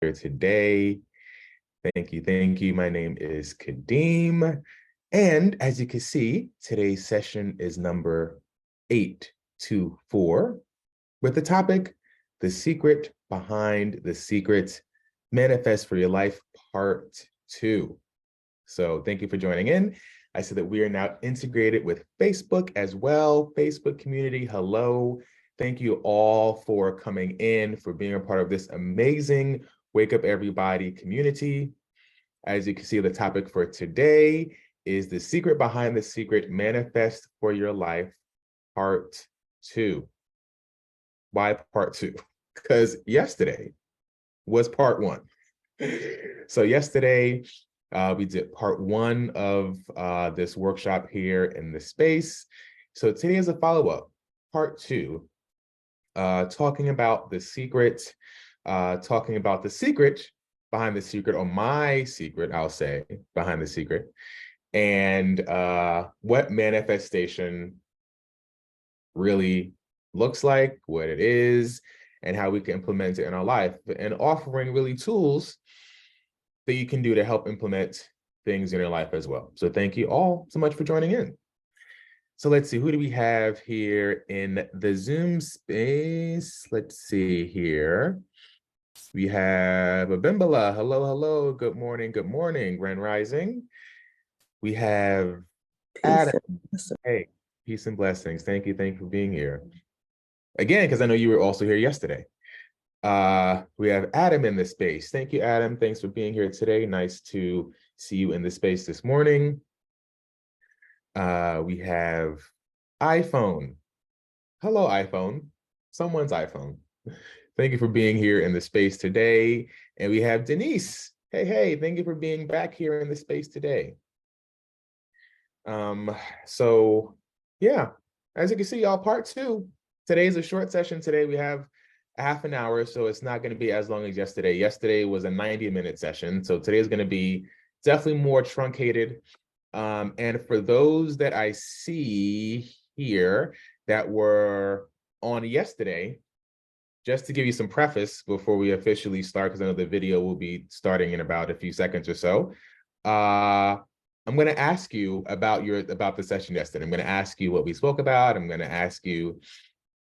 here today. Thank you, thank you. My name is Kadeem. And as you can see, today's session is number 824 with the topic, The Secret Behind the Secret, Manifest for Your Life, Part 2. So thank you for joining in. I said that we are now integrated with Facebook as well. Facebook community, hello. Thank you all for coming in, for being a part of this amazing Wake Up Everybody community. As you can see, the topic for today is The Secret Behind the Secret, Manifest for Your Life, Part 2. Why Part 2? Because yesterday was Part 1. So yesterday, we did part 1 of this workshop here in the space. So today is a follow-up, part 2, talking about the secret, behind the secret, or my secret, I'll say, behind the secret, and what manifestation really looks like, what it is, and how we can implement it in our life, and offering really tools that you can do to help implement things in your life as well. So thank you all so much for joining in. So let's see, who do we have here in the Zoom space? Let's see here. We have Abimbala. Hello, hello. Good morning, Grand Rising. We have Adam. Hey, peace and blessings. Thank you for being here. Again, because I know you were also here yesterday. We have Adam in the space. Thank you, Adam. Thanks for being here today. Nice to see you in the space this morning. We have iPhone. Hello, iPhone. Someone's iPhone. Thank you for being here in the space today. And we have Denise. Hey, thank you for being back here in the space today. So yeah, as you can see, y'all, part 2. Today is a short session. Today we have half an hour, so it's not going to be as long as yesterday. Yesterday was a 90-minute session, so today is going to be definitely more truncated. And for those that I see here that were on yesterday, just to give you some preface before we officially start, because I know the video will be starting in about a few seconds or so, I'm going to ask you about the session yesterday. I'm going to ask you what we spoke about. I'm going to ask you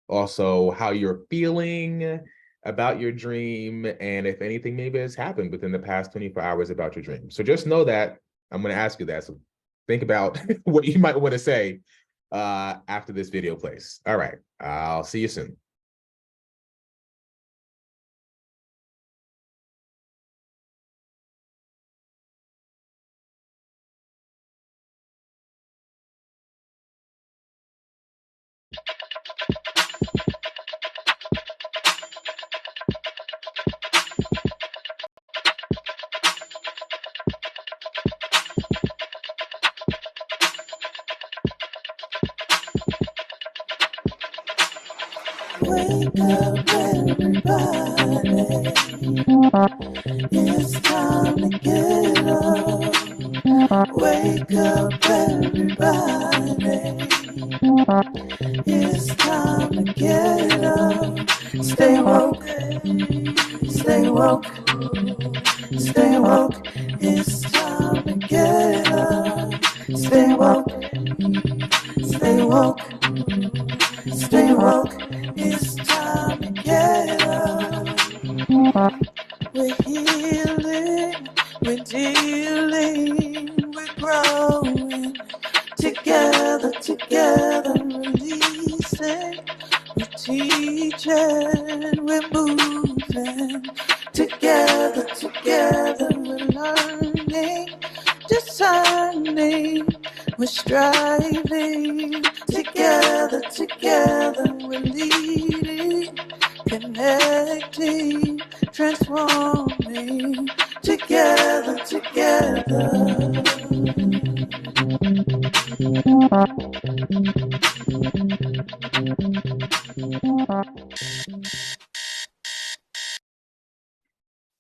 also how you're feeling about your dream, and if anything maybe has happened within the past 24 hours about your dream. So just know that I'm going to ask you that. So think about what you might want to say after this video plays. All right, I'll see you soon. Wake up, everybody. It's time to get up. Wake up, everybody. It's time to get up. Stay woke, stay woke, stay woke. It's time to get up. Stay woke, stay woke, stay woke. It's time to get up. We're healing, we're dealing, we're growing. Together, releasing. We're teaching, we're moving. Together, we're learning, discerning. We're striving. Together, we're leading, connecting, transforming. Together.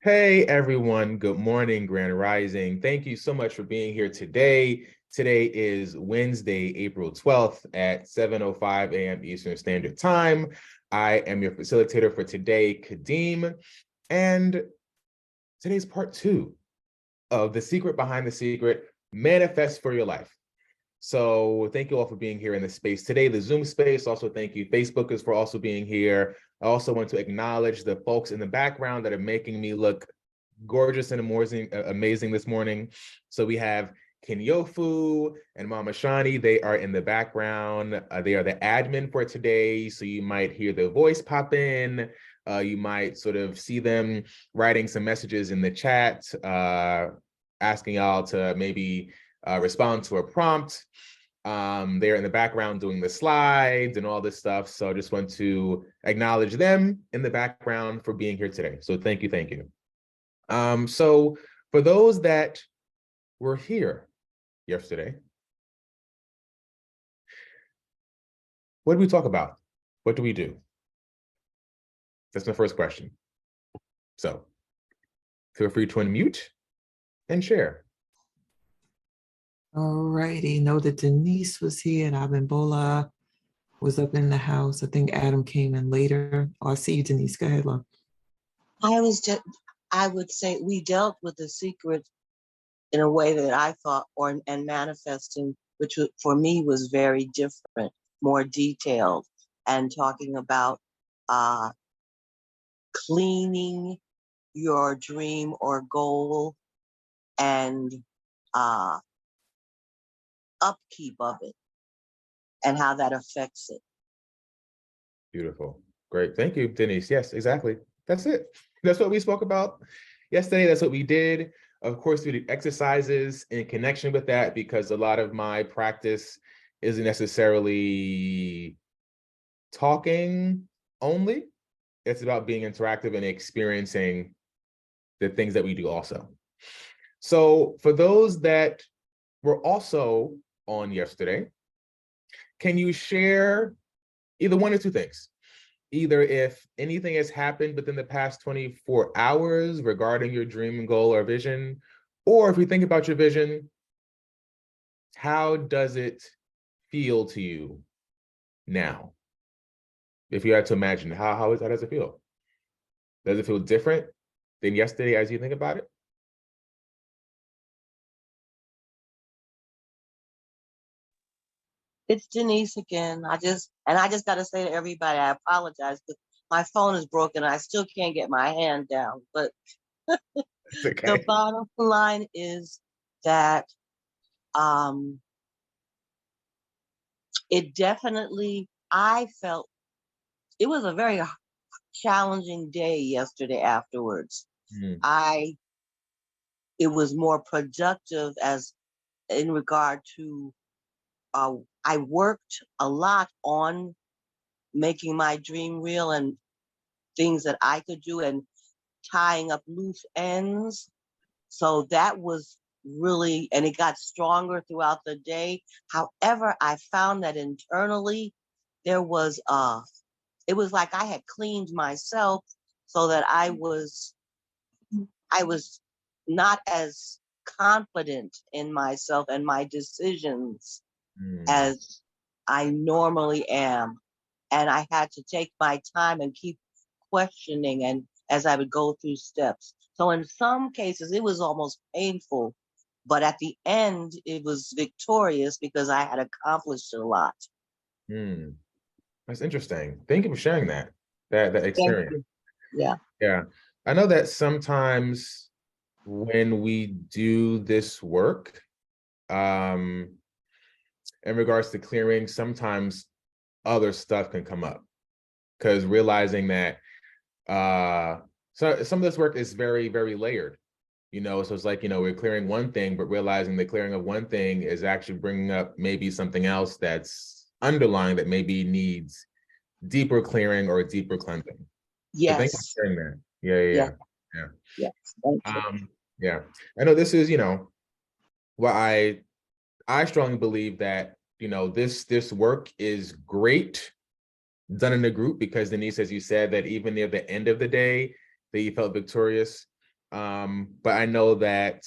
Hey everyone, good morning, Grand Rising. Thank you so much for being here today. Today is Wednesday, April 12th at 7:05 a.m. Eastern Standard Time. I am your facilitator for today, Kadeem. And today's part 2 of The Secret Behind the Secret, Manifest for Your Life. So thank you all for being here in the space today, the Zoom space. Also, thank you, Facebookers, for also being here. I also want to acknowledge the folks in the background that are making me look gorgeous and amazing this morning. So we have Kinyofu and Mama Shani. They are in the background. They are the admin for today. So you might hear their voice pop in. You might sort of see them writing some messages in the chat, asking y'all to maybe respond to a prompt. They're in the background doing the slides and all this stuff. So I just want to acknowledge them in the background for being here today. So thank you, thank you. So for those that were here yesterday, what did we talk about? What do we do? That's my first question. So feel free to unmute and share. All righty. Know that Denise was here and Abimbola was up in the house. I think Adam came in later. Oh, I see you, Denise. Go ahead, love. I would say we dealt with the secret in a way that I thought, and manifesting, which for me was very different, more detailed, and talking about cleaning your dream or goal and upkeep of it and how that affects it. Beautiful. Great. Thank you, Denise. Yes, exactly. That's it. That's what we spoke about yesterday. That's what we did. Of course, we did exercises in connection with that because a lot of my practice isn't necessarily talking only. It's about being interactive and experiencing the things that we do also. So for those that were also on yesterday, can you share either one or two things? Either if anything has happened within the past 24 hours regarding your dream, goal, or vision, or if you think about your vision, how does it feel to you now? If you had to imagine, how does it feel? Does it feel different than yesterday as you think about it? It's Denise again. I just got to say to everybody, I apologize because my phone is broken. I still can't get my hand down. But It's okay. the bottom line is that it definitely, I felt it was a very challenging day yesterday afterwards. It was more productive as in regard to I worked a lot on making my dream real and things that I could do and tying up loose ends. So that was really, and it got stronger throughout the day. However, I found that internally there was it was like I had cleaned myself so that I was not as confident in myself and my decisions as I normally am. And I had to take my time and keep questioning and as I would go through steps. So in some cases, it was almost painful, but at the end, it was victorious because I had accomplished a lot. That's interesting. Thank you for sharing that experience. Yeah. Yeah. I know that sometimes when we do this work, in regards to clearing, sometimes other stuff can come up because realizing that so some of this work is very, very layered, so it's like, we're clearing one thing, but realizing the clearing of one thing is actually bringing up maybe something else that's underlying that maybe needs deeper clearing or deeper cleansing. Yes. So thank you for sharing that. Yeah. Yes. Thank you. Yeah. I know this is, what I strongly believe that, this work is great done in a group because Denise, as you said, that even near the end of the day, that you felt victorious. But I know that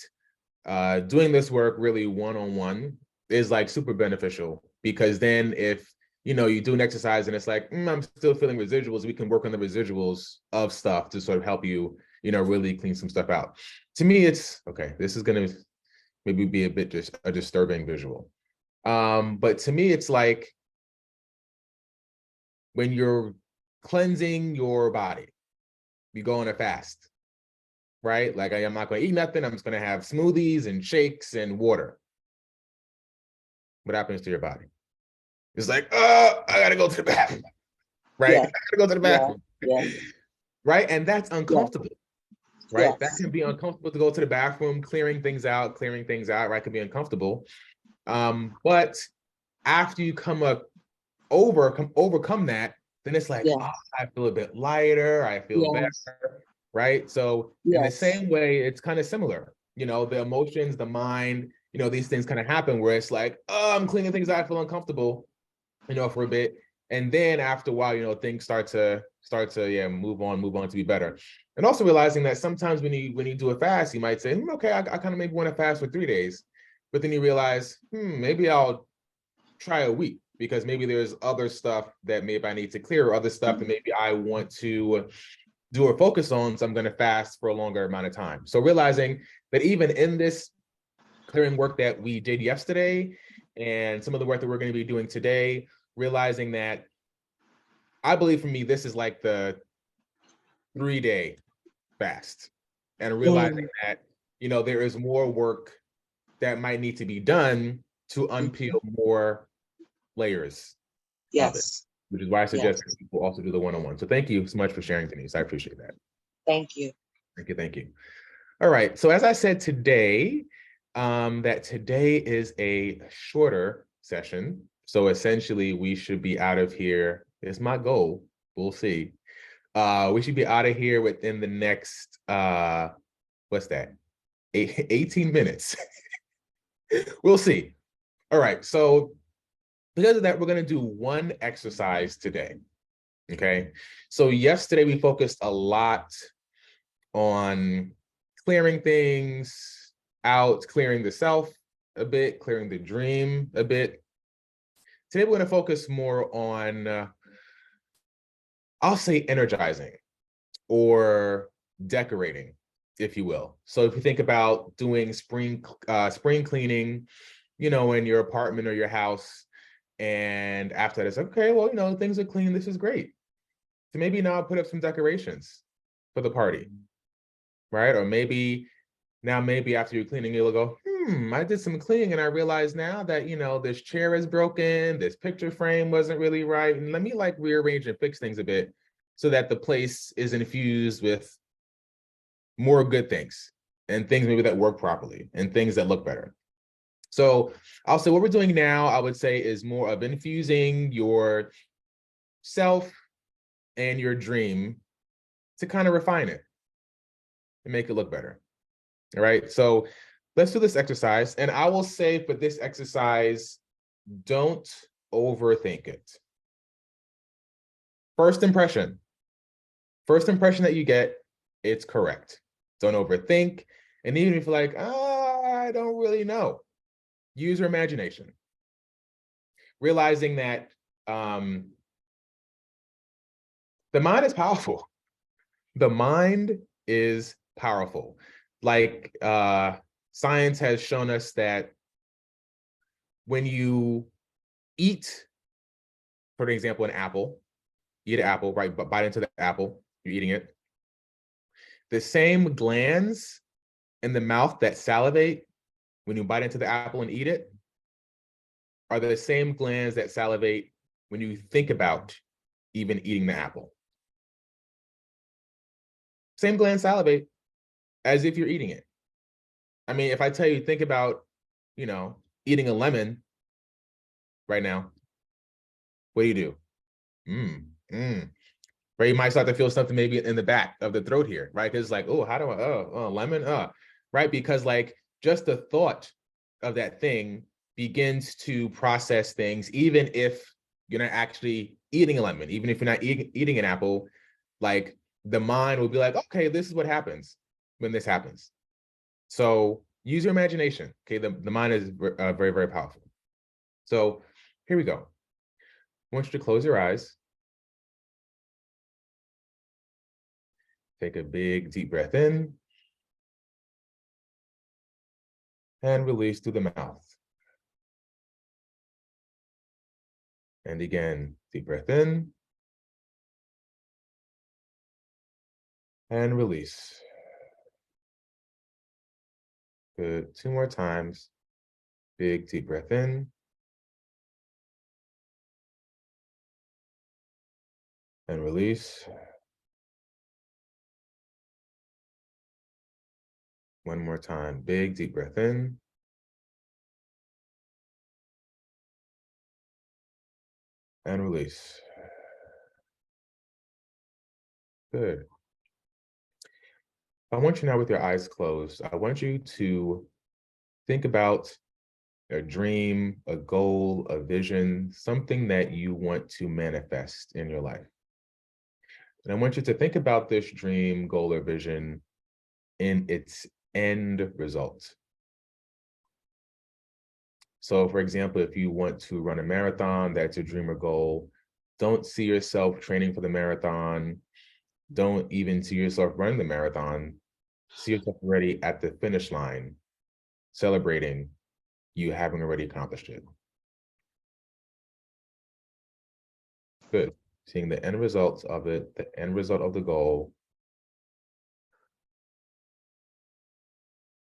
doing this work really one-on-one is like super beneficial because then if, you do an exercise and it's like, I'm still feeling residuals, we can work on the residuals of stuff to sort of help you, really clean some stuff out. To me, it's okay. This is going to maybe be a bit just a disturbing visual. But to me, it's like when you're cleansing your body, you go on a fast, right? Like I'm not going to eat nothing. I'm just going to have smoothies and shakes and water. What happens to your body? It's like, oh, I got to go to the bathroom, right? Yes. I got to go to the bathroom, Yes. right? And that's uncomfortable, right? That Yes. can be uncomfortable to go to the bathroom, clearing things out, right? Can be uncomfortable. But after you overcome that, then it's like, Yes. oh, I feel a bit lighter, I feel better, Yes. right? So in the Yes. same way, it's kind of similar. The emotions, the mind, these things kind of happen where it's like, oh, I'm cleaning things out, I feel uncomfortable, for a bit. And then after a while, things start to move on to be better. And also realizing that sometimes when you do a fast, you might say, okay, I kind of maybe want to fast for 3 days. But then you realize, maybe I'll try a week because maybe there's other stuff that maybe I need to clear, or other stuff that maybe I want to do or focus on. So I'm going to fast for a longer amount of time. So realizing that even in this clearing work that we did yesterday and some of the work that we're going to be doing today, realizing that I believe for me, this is like the 3-day fast, and realizing that, there is more work that might need to be done to unpeel more layers of it, Yes. which is why I Yes. suggest that people also do the one-on-one. So thank you so much for sharing, Denise. I appreciate that. Thank you. Thank you. Thank you. All right. So as I said today, that today is a shorter session. So essentially we should be out of here. It's my goal. We'll see. We should be out of here within the next, what's that? 18 minutes. We'll see. All right. So because of that, we're going to do one exercise today. Okay. So yesterday we focused a lot on clearing things out, clearing the self a bit, clearing the dream a bit. Today we're going to focus more on, I'll say energizing or decorating, if you will. So if you think about doing spring cleaning, in your apartment or your house, and after that it's okay, well, things are clean, this is great. So maybe now I'll put up some decorations for the party, right? Or maybe after you're cleaning, you'll go, I did some cleaning and I realized now that, this chair is broken, this picture frame wasn't really right. And let me rearrange and fix things a bit so that the place is infused with more good things and things maybe that work properly and things that look better. So I'll say what we're doing now, I would say, is more of infusing your self and your dream to kind of refine it and make it look better. All right. So let's do this exercise. And I will say for this exercise, don't overthink it. First impression that you get, it's correct. Don't overthink. And even if you're like, I don't really know, use your imagination. Realizing that the mind is powerful. The mind is powerful. Science has shown us that when you eat, for example, an apple, eat an apple, right? But bite into the apple, you're eating it. The same glands in the mouth that salivate when you bite into the apple and eat it are the same glands that salivate when you think about even eating the apple. Same glands salivate as if you're eating it. I mean, if I tell you, think about, eating a lemon right now, what do? Right? You might start to feel something maybe in the back of the throat here, right? Because it's like, oh, how do I, lemon, right? Because just the thought of that thing begins to process things, even if you're not actually eating a lemon, even if you're not eating an apple, the mind will be like, okay, this is what happens when this happens. So use your imagination. Okay, the mind is very, very powerful. So here we go. I want you to close your eyes. Take a big deep breath in and release through the mouth. And again, deep breath in and release. Good. 2 more times. Big deep breath in and release. 1 more time. Big deep breath in and release. Good. I want you now with your eyes closed. I want you to think about a dream, a goal, a vision, something that you want to manifest in your life. And I want you to think about this dream, goal, or vision in its end result. So, for example, if you want to run a marathon, that's your dream or goal. Don't see yourself training for the marathon. Don't even see yourself running the marathon. See yourself already at the finish line, celebrating you having already accomplished it. Good. Seeing the end results of it, the end result of the goal,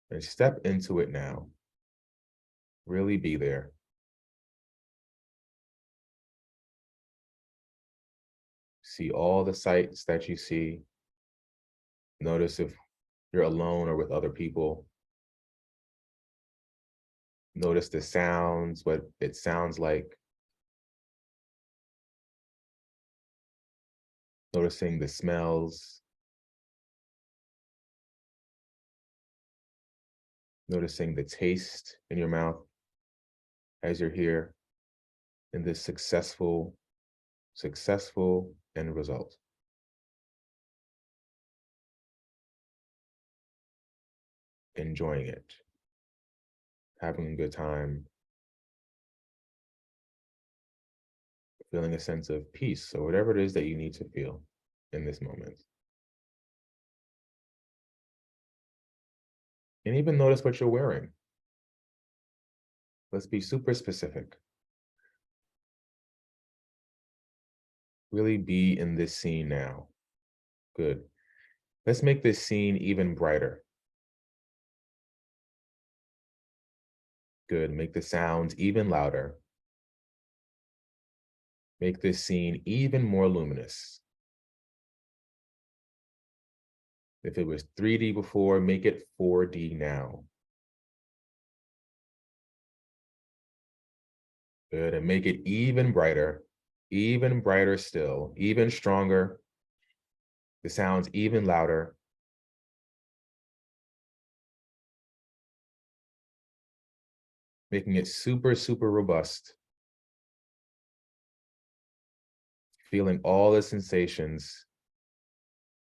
and step into it now. Really be there. See all the sights that you see. Notice if you're alone or with other people. Notice the sounds, what it sounds like. Noticing the smells. Noticing the taste in your mouth as you're here in this successful end result. Enjoying it, having a good time, feeling a sense of peace or whatever it is that you need to feel in this moment. And even notice what you're wearing. Let's be super specific. Really be in this scene now. Good. Let's make this scene even brighter. Good. Make the sounds even louder. Make this scene even more luminous. If it was 3D before, make it 4D now. Good. And make it even brighter still, even stronger. The sounds even louder. Making it super, super robust. Feeling all the sensations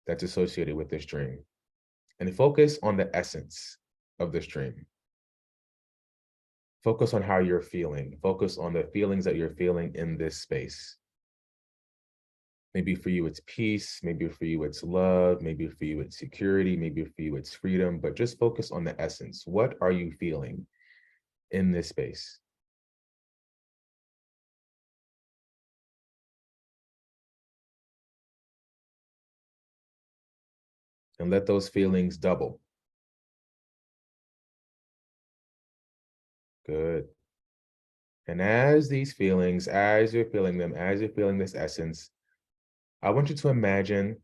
that's associated with this dream. And focus on the essence of this dream. Focus on how you're feeling. Focus on the feelings that you're feeling in this space. Maybe for you, it's peace. Maybe for you, it's love. Maybe for you, it's security. Maybe for you, it's freedom. But just focus on the essence. What are you feeling in this space? And let those feelings double. Good. And as these feelings, as you're feeling them, as you're feeling this essence, I want you to imagine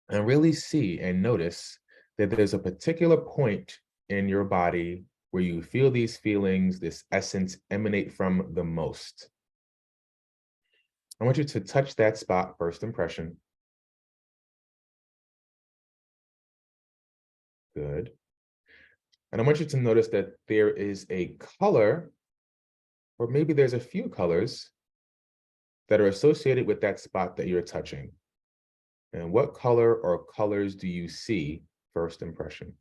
and really see and notice that there's a particular point in your body where you feel these feelings, this essence emanate from the most. I want you to touch that spot, first impression. Good. And I want you to notice that there is a color, or maybe there's a few colors that are associated with that spot that you're touching. And what color or colors do you see, first impression?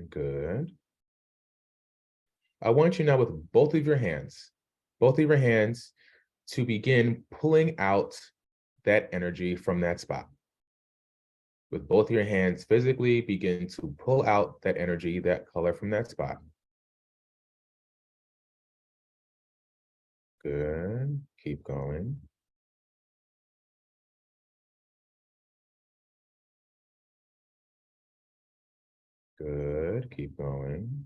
Good. I want you now with both of your hands to begin pulling out that energy from that spot. With both your hands, physically begin to pull out that energy, that color from that spot. Good. Keep going. Good. Keep going.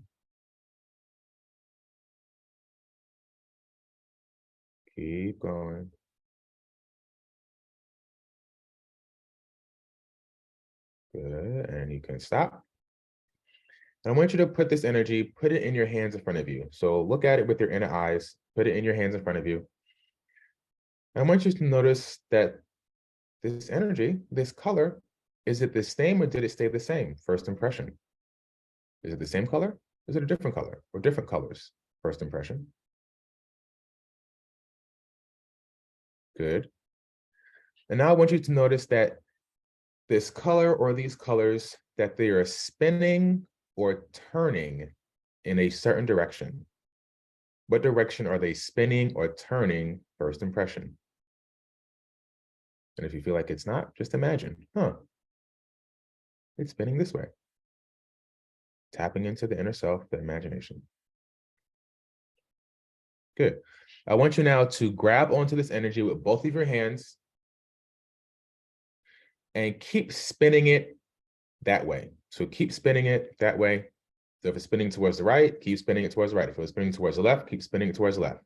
Keep going. Good. And you can stop. And I want you to put this energy, put it in your hands in front of you. So look at it with your inner eyes, put it in your hands in front of you. I want you to notice that this energy, this color, is it the same or did it stay the same? First impression. Is it the same color? Is it a different color or different colors? First impression. Good. And now I want you to notice that this color or these colors, that they are spinning or turning in a certain direction. What direction are they spinning or turning? First impression. And if you feel like it's not, just imagine, it's spinning this way. Tapping into the inner self, the imagination. Good. I want you now to grab onto this energy with both of your hands and keep spinning it that way. So keep spinning it that way. So if it's spinning towards the right, keep spinning it towards the right. If it's spinning towards the left, keep spinning it towards the left.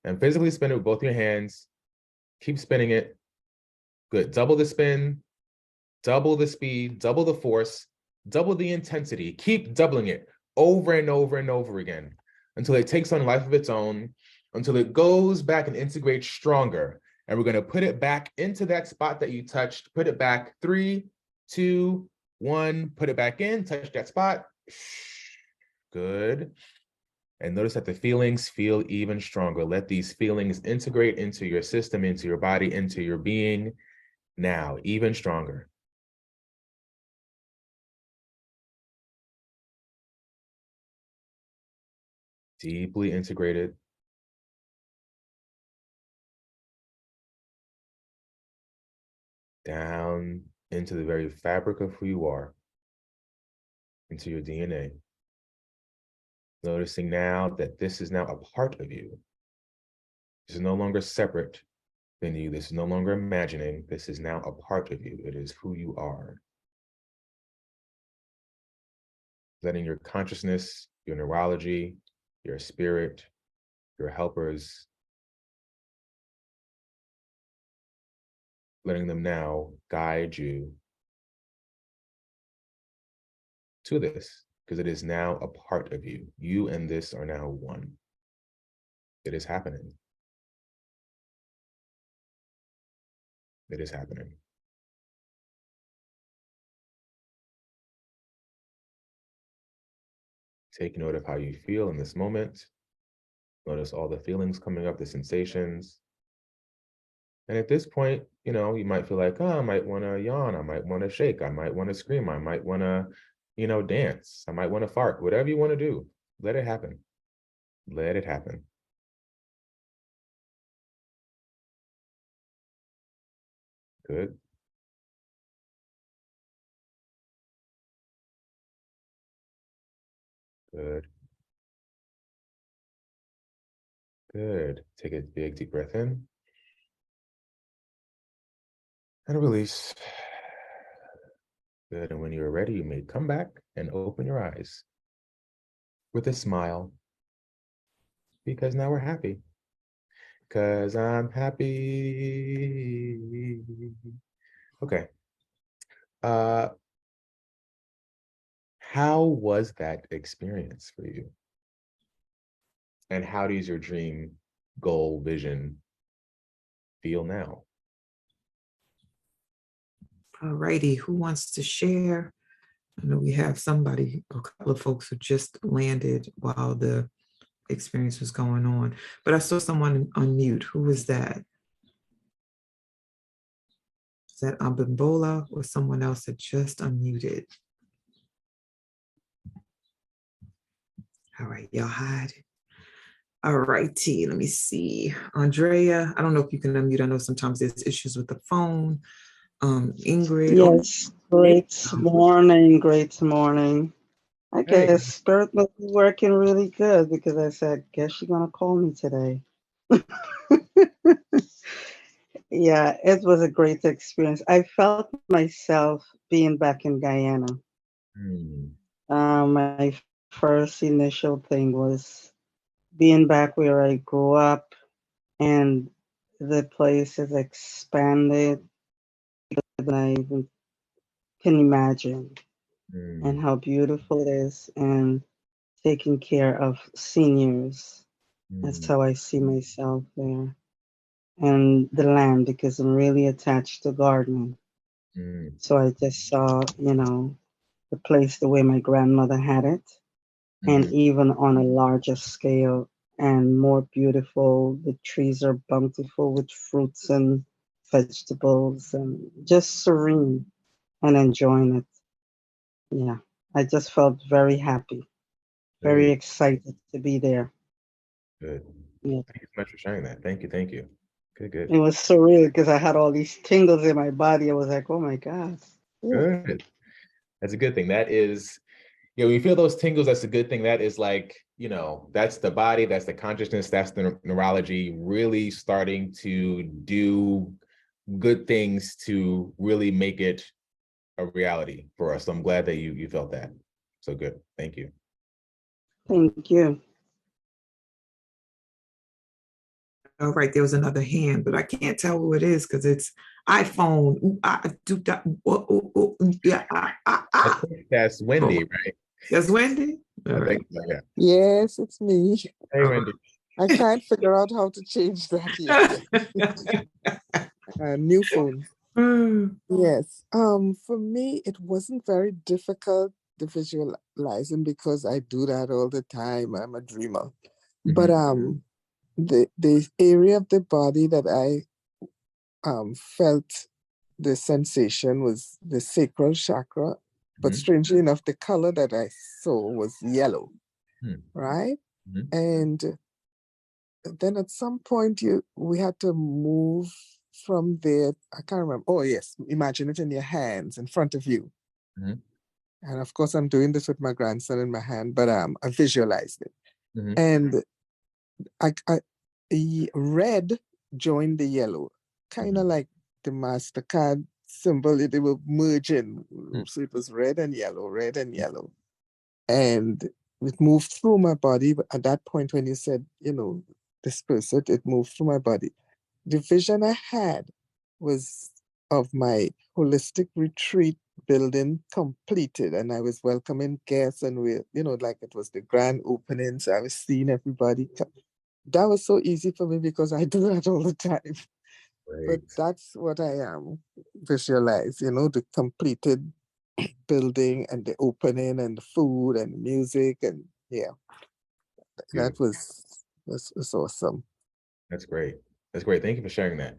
And physically spin it with both your hands. Keep spinning it. Good. Double the spin, double the speed, double the force, double the intensity. Keep doubling it over and over and over again until it takes on life of its own, until it goes back and integrates stronger. And we're going to put it back into that spot that you touched. Put it back. 3, 2, 1. Put it back in. Touch that spot. Good. And notice that the feelings feel even stronger. Let these feelings integrate into your system, into your body, into your being now, even stronger. Deeply integrated. Down into the very fabric of who you are, into your DNA. Noticing now that this is now a part of you. This is no longer separate than you. This is no longer imagining. This is now a part of you. It is who you are. Letting your consciousness, your neurology, your spirit, your helpers, letting them now guide you to this, because it is now a part of you. You and this are now one. It is happening. It is happening. Take note of how you feel in this moment. Notice all the feelings coming up, the sensations. And at this point, you might feel like, I might want to yawn. I might want to shake. I might want to scream. I might want to, dance. I might want to fart. Whatever you want to do, let it happen. Let it happen. Good. Good. Good. Take a big, deep breath in. And release. Good. And when you're ready, you may come back and open your eyes with a smile, because now we're happy. Because I'm happy. Okay. How was that experience for you? And how does your dream, goal, vision feel now? All righty, who wants to share? I know we have a couple of folks who just landed while the experience was going on, but I saw someone unmute. Who was that? Is that Abimbola or someone else that just unmuted? All right, y'all hide. All righty, let me see. Andrea, I don't know if you can unmute. I know sometimes there's issues with the phone. Ingrid. Yes, great morning, great morning. I Hey, guess Spirit must be working really good because I said, guess you're gonna call me today. Yeah, it was a great experience. I felt myself being back in Guyana. hmm, My first initial thing was being back where I grew up, and the place is expanded than I even can imagine, and hmm, how beautiful it is, and taking care of seniors. That's hmm, how I see myself there. And the land, because I'm really attached to gardening. hmm, So I just saw, the place the way my grandmother had it, and hmm, even on a larger scale and more beautiful. The trees are bountiful with fruits and vegetables and just serene and enjoying it. Yeah, I just felt very happy, very good, excited to be there. good. Yeah. Thank you so much for sharing that. Thank you, thank you. Good, good, It was surreal because I had all these tingles in my body. I was like, oh my God. Ooh. good. That's a good thing. That is, when you feel those tingles, that's a good thing. That is like, that's the body, that's the consciousness, that's the neurology really starting to do good things to really make it a reality for us. So I'm glad that you felt that. So good. Thank you. Thank you. All right, there was another hand, but I can't tell who it is because it's iPhone. Ooh, I do that. Yeah, I think that's Wendy, right? That's Wendy. All I right. think so, yeah. Yes, it's me. Hey, Wendy. I can't figure out how to change that yet. New phone. Yes. For me, it wasn't very difficult to visualizing because I do that all the time. I'm a dreamer. But the area of the body that I felt the sensation was the sacral chakra. But Mhm, strangely enough, the color that I saw was yellow, mhm, right? mhm, And then at some point we had to move from there. I can't remember. Oh yes, imagine it in your hands in front of you. mhm, And of course I'm doing this with my grandson in my hand, but I visualized it. mhm, And the red joined the yellow, kind of mhm, like the MasterCard symbol. They were merging. mhm. So it was red and yellow, red and yellow. And it moved through my body. But at that point, when you said, disperse it, it moved through my body. The vision I had was of my holistic retreat building completed, and I was welcoming guests, and like it was the grand opening. So I was seeing everybody. That was so easy for me because I do that all the time. But Great. that's what I visualize, the completed building and the opening and the food and the music, and yeah, that Beautiful. was awesome. That's great. That's great. Thank you for sharing that.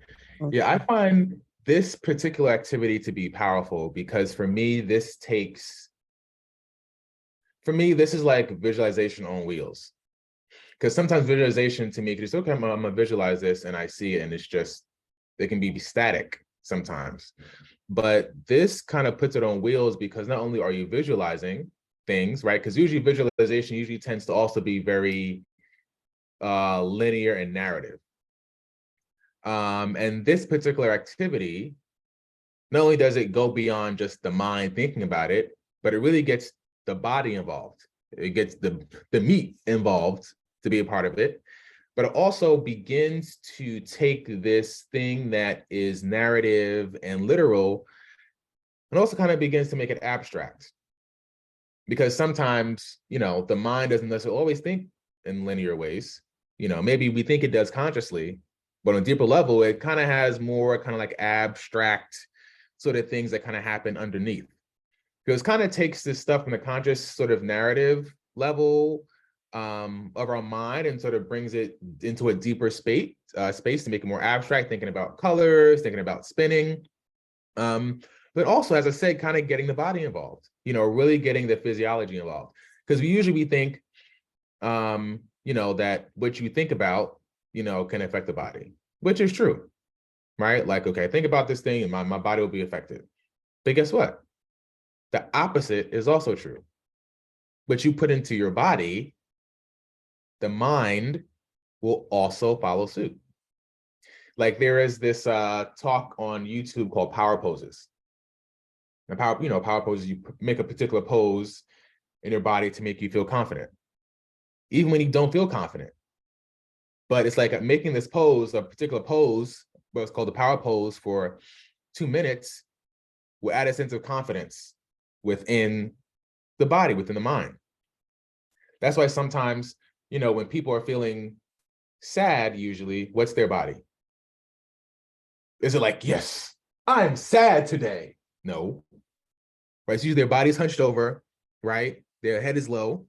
Yeah, I Okay. find this particular activity to be powerful because for me, this is like visualization on wheels. Because sometimes visualization to me, because okay, I'm gonna visualize this and I see it and it can be static sometimes. But this kind of puts it on wheels because not only are you visualizing things, right? Because usually visualization usually tends to also be very linear and narrative. And this particular activity, not only does it go beyond just the mind thinking about it, but it really gets the body involved. It gets the meat involved to be a part of it, but it also begins to take this thing that is narrative and literal and also kind of begins to make it abstract. Because sometimes, the mind doesn't necessarily always think in linear ways. Maybe we think it does consciously, but on a deeper level, it kind of has more kind of like abstract sort of things that kind of happen underneath. Because it kind of takes this stuff from the conscious sort of narrative level of our mind and sort of brings it into a deeper space to make it more abstract, thinking about colors, thinking about spinning. But also, as I said, kind of getting the body involved, really getting the physiology involved. Because we think that what you think about, can affect the body, which is true, right? Like, okay, think about this thing and my body will be affected. But guess what? The opposite is also true. What you put into your body, the mind will also follow suit. Like there is this talk on YouTube called power poses. And power poses, you make a particular pose in your body to make you feel confident, even when you don't feel confident. But it's like making this pose, a particular pose, what's called the power pose, for 2 minutes will add a sense of confidence within the body, within the mind. That's why sometimes, when people are feeling sad, usually, what's their body? Is it like, yes, I'm sad today? No. Right? It's usually their body's hunched over, right? Their head is low.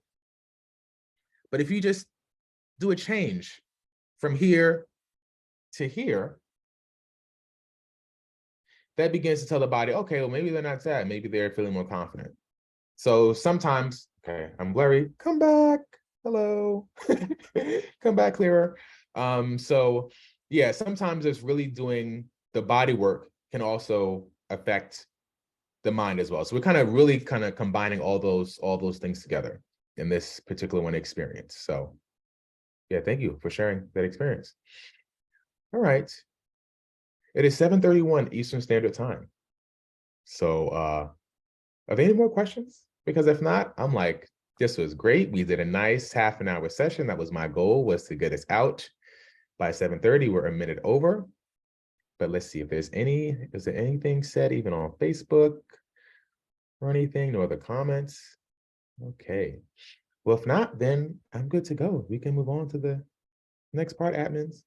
But if you just do a change from here to here, that begins to tell the body, okay, well, maybe they're not sad. Maybe they're feeling more confident. So sometimes, okay, I'm blurry. Come back. Hello. Come back clearer. So yeah, sometimes it's really doing the body work can also affect the mind as well. So we're really combining all those things together in this particular one experience. So yeah, thank you for sharing that experience. All right. It is 7:31 Eastern Standard Time. So are there any more questions? Because if not, I'm like, this was great. We did a nice half an hour session. That was my goal, was to get us out by 7:30. We're a minute over. But let's see if is there anything said even on Facebook or anything, no other comments? Okay. Well, if not, then I'm good to go. We can move on to the next part, admins.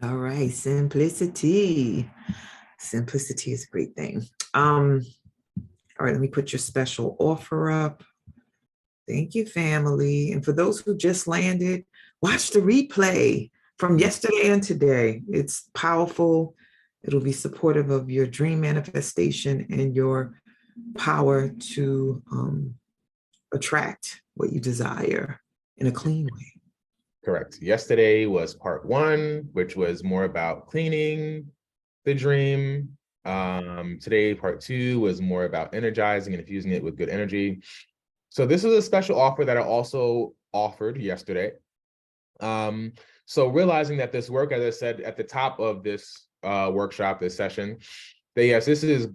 All right, simplicity. Simplicity is a great thing. All right, let me put your special offer up. Thank you, family. And for those who just landed, watch the replay from yesterday and today. It's powerful. It'll be supportive of your dream manifestation and your power to attract what you desire in a clean way. Correct. Yesterday was part 1, which was more about cleaning the dream. Today, part 2 was more about energizing and infusing it with good energy. So this is a special offer that I also offered yesterday. So realizing that this work, as I said at the top of this workshop, this session, that yes, this is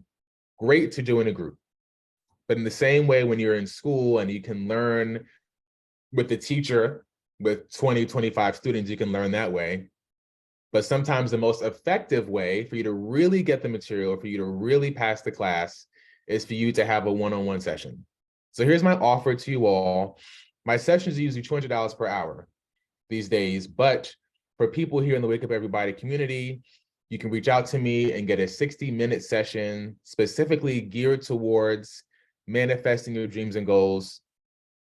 great to do in a group. But in the same way, when you're in school and you can learn with the teacher, with 20, 25 students, you can learn that way. But sometimes the most effective way for you to really get the material, for you to really pass the class, is for you to have a one-on-one session. So here's my offer to you all. My sessions are usually $200 per hour these days, but for people here in the Wake Up Everybody community, you can reach out to me and get a 60-minute session specifically geared towards manifesting your dreams and goals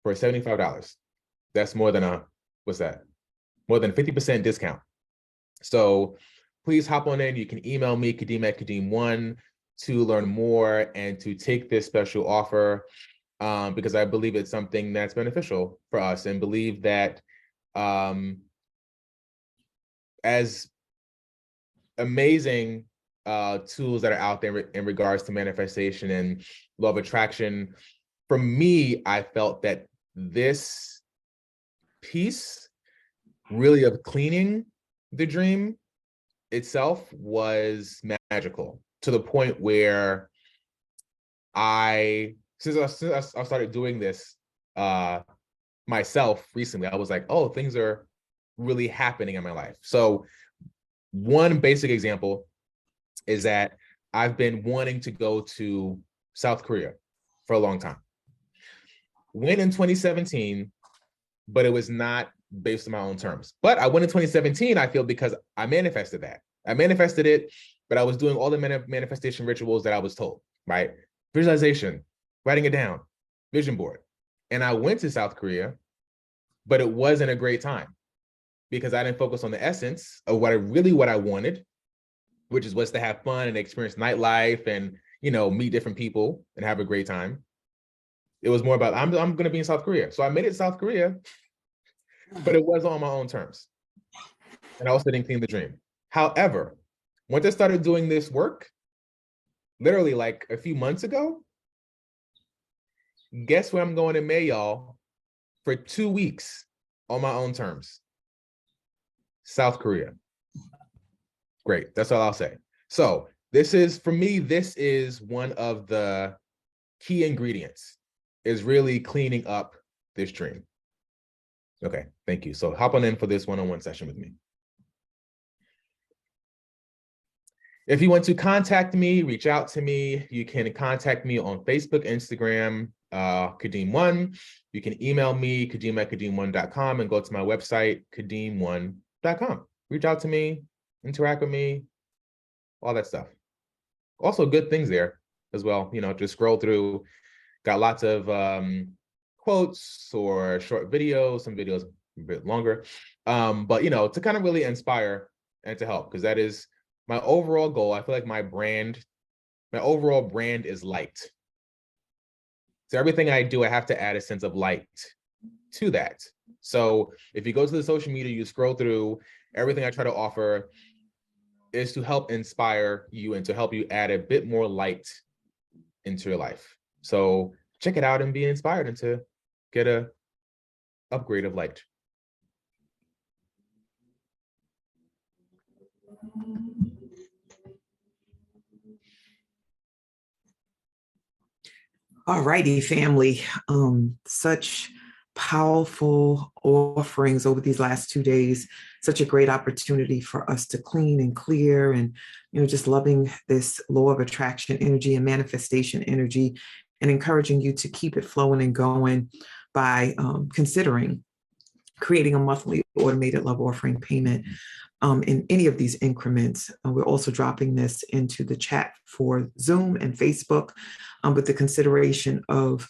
for $75. That's more than more than 50% discount. So please hop on in. You can email me, Kadeem at Kadeem1, to learn more and to take this special offer, because I believe it's something that's beneficial for us, and believe that as amazing tools that are out there in regards to manifestation and law of attraction, for me, I felt that this piece really of cleaning the dream itself was magical, to the point where since I started doing this myself recently, I was like, oh, things are really happening in my life. So one basic example is that I've been wanting to go to South Korea for a long time. Went in 2017, but it was not based on my own terms. But I went in 2017, I feel, because I manifested that. I manifested it, but I was doing all the manifestation rituals that I was told, right? Visualization, writing it down, vision board. And I went to South Korea, but it wasn't a great time because I didn't focus on the essence of what I wanted, which was to have fun and experience nightlife and, meet different people and have a great time. It was more about, I'm going to be in South Korea. So I made it to South Korea. but it was on my own terms. And I also didn't claim the dream. However, once I started doing this work, literally like a few months ago, guess where I'm going in May, y'all, for 2 weeks on my own terms? South Korea. Great. That's all I'll say. So this is, for me, this is one of the key ingredients, is really cleaning up this dream. Okay, thank you. So hop on in for this one-on-one session with me. If you want to contact me, reach out to me, you can contact me on Facebook, Instagram, Kadeem1. You can email me, kadeem@kadeem1.com, and go to my website, kadeem1.com. Reach out to me, interact with me, all that stuff. Also good things there as well. You know, just scroll through, got lots of quotes or short videos, some videos a bit longer. But, you know, to kind of really inspire and to help, because that is my overall goal. I feel like my overall brand is light. So everything I do, I have to add a sense of light to that. So if you go to the social media, you scroll through, everything I try to offer is to help inspire you and to help you add a bit more light into your life. So check it out and be inspired and to get a upgrade of light. All righty, family. Such powerful offerings over these last 2 days. Such a great opportunity for us to clean and clear, and just loving this law of attraction energy and manifestation energy, and encouraging you to keep it flowing and going by considering creating a monthly automated love offering payment in any of these increments. We're also dropping this into the chat for Zoom and Facebook with the consideration of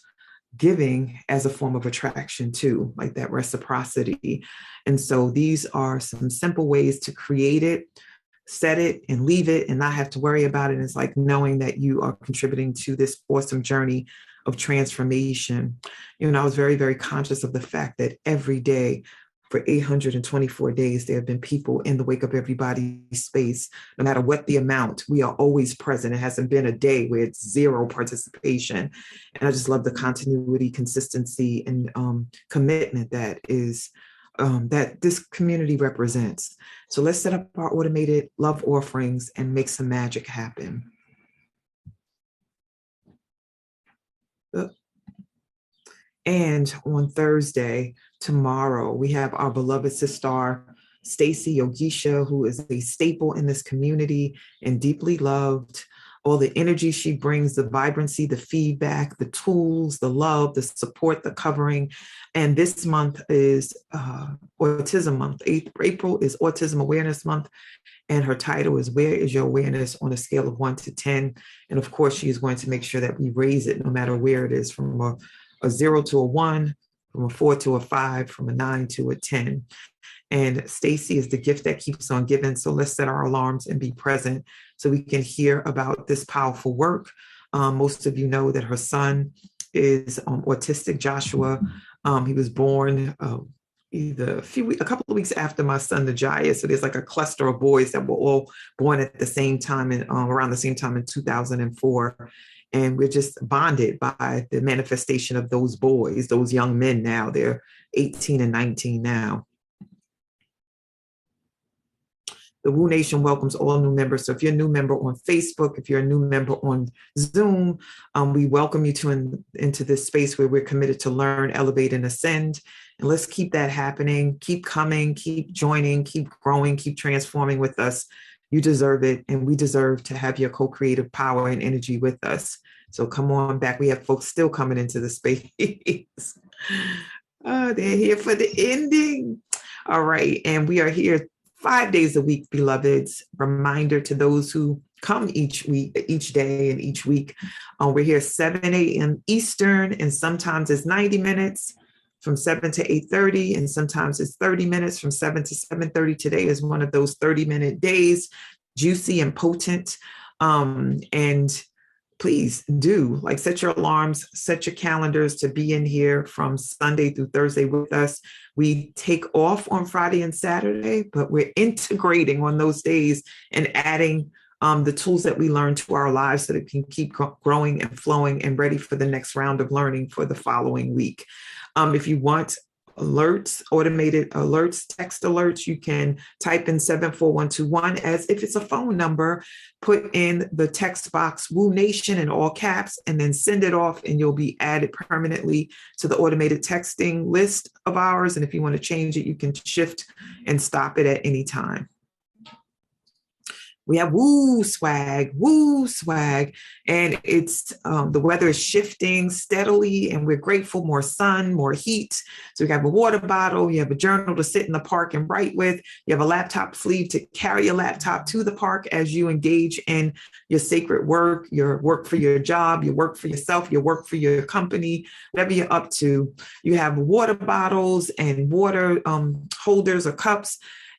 giving as a form of attraction too, like that reciprocity. And so these are some simple ways to create it, set it and leave it and not have to worry about it. It's like knowing that you are contributing to this awesome journey of transformation. I was very, very conscious of the fact that every day for 824 days, there have been people in the Wake Up Everybody space. No matter what the amount, we are always present. It hasn't been a day where it's zero participation. And I just love the continuity, consistency, and commitment that is that this community represents. So let's set up our automated love offerings and make some magic happen. And on Thursday, tomorrow, we have our beloved sister, Stacy Yogisha, who is a staple in this community and deeply loved. All the energy she brings, the vibrancy, the feedback, the tools, the love, the support, the covering. And this month is Autism Month. April is Autism Awareness Month. And her title is Where is Your Awareness on a Scale of 1 to 10? And of course, she is going to make sure that we raise it no matter where it is, from a 0 to a 1, from a 4 to a 5, from a 9 to a 10. And Stacy is the gift that keeps on giving. So let's set our alarms and be present so we can hear about this powerful work. Most of you know that her son is autistic, Joshua. He was born either a couple of weeks after my son, the Jaya. So there's like a cluster of boys that were all born at the same time, and around the same time in 2004. And we're just bonded by the manifestation of those boys, those young men now. They're 18 and 19 now. The Woo Nation welcomes all new members. So if you're a new member on Facebook, if you're a new member on Zoom, we welcome you into this space where we're committed to learn, elevate, and ascend. And let's keep that happening. Keep coming, keep joining, keep growing, keep transforming with us. You deserve it, and we deserve to have your co-creative power and energy with us. So come on back. We have folks still coming into the space. They're here for the ending. All right, and we are here 5 days a week, beloveds. Reminder to those who come each day and each week. We're here 7 a.m. Eastern, and sometimes it's 90 minutes from 7 to 8:30, and sometimes it's 30 minutes from 7 to 7:30. Today is one of those 30-minute days, juicy and potent. And please do, like, set your alarms, set your calendars to be in here from Sunday through Thursday with us. We take off on Friday and Saturday, but we're integrating on those days and adding the tools that we learn to our lives so that it can keep growing and flowing and ready for the next round of learning for the following week. If you want alerts, automated alerts, text alerts, you can type in 74121 as if it's a phone number, put in the text box Woo Nation in all caps, and then send it off, and you'll be added permanently to the automated texting list of ours. And if you want to change it, you can shift and stop it at any time. We have woo swag, and it's the weather is shifting steadily, and we're grateful. More sun, more heat. So we have a water bottle, you have a journal to sit in the park and write with, you have a laptop sleeve to carry your laptop to the park as you engage in your sacred work, your work for your job, your work for yourself, your work for your company, whatever you're up to. You have water bottles and water holders or cups.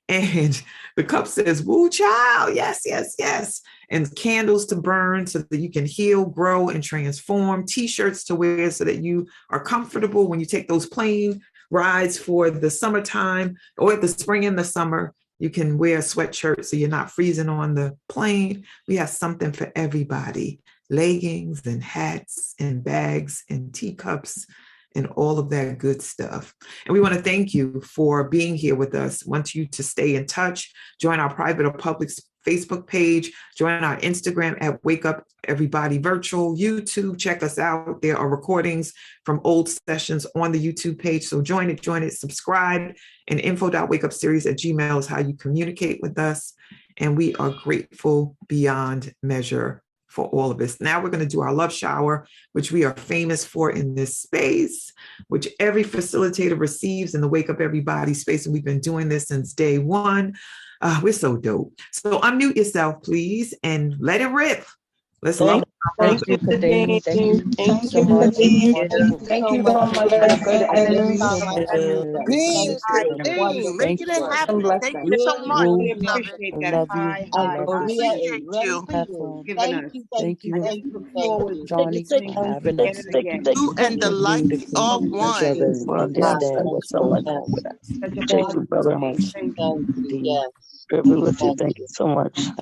And the cup says, woo child, yes, yes, yes. And candles to burn so that you can heal, grow, and transform. T-shirts to wear so that you are comfortable when you take those plane rides for the summertime or the spring and the summer. You can wear a sweatshirt so you're not freezing on the plane. We have something for everybody. Leggings and hats and bags and teacups and all of that good stuff. And we want to thank you for being here with us. Want you to stay in touch, join our private or public Facebook page, join our Instagram at Wake Up Everybody Virtual, YouTube, check us out. There are recordings from old sessions on the YouTube page. So join it, subscribe, and info.wakeupseries@gmail is how you communicate with us. And we are grateful beyond measure for all of us. Now we're going to do our love shower, which we are famous for in this space, which every facilitator receives in the Wake Up Everybody space. And we've been doing this since day one. We're so dope. So unmute yourself, please, and let it rip. Let's love. Thank you, Kadeem. Thank you so much. Thank you so much. Thank Good you. energy. Dean, Thank making it you. happen. Thank you so much. Woo. We Love it. appreciate I that. love you. I High love you. Appreciate you. Have fun. giving us. Thank I you, just look forward to Johnny, listening for having again us. and again. You and the For you light to are bring each one. other and understand what's going on with us. Such a Thank you positive so thing. much, Thank you. Dean. I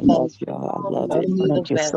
love y'all. I love it. Thank you so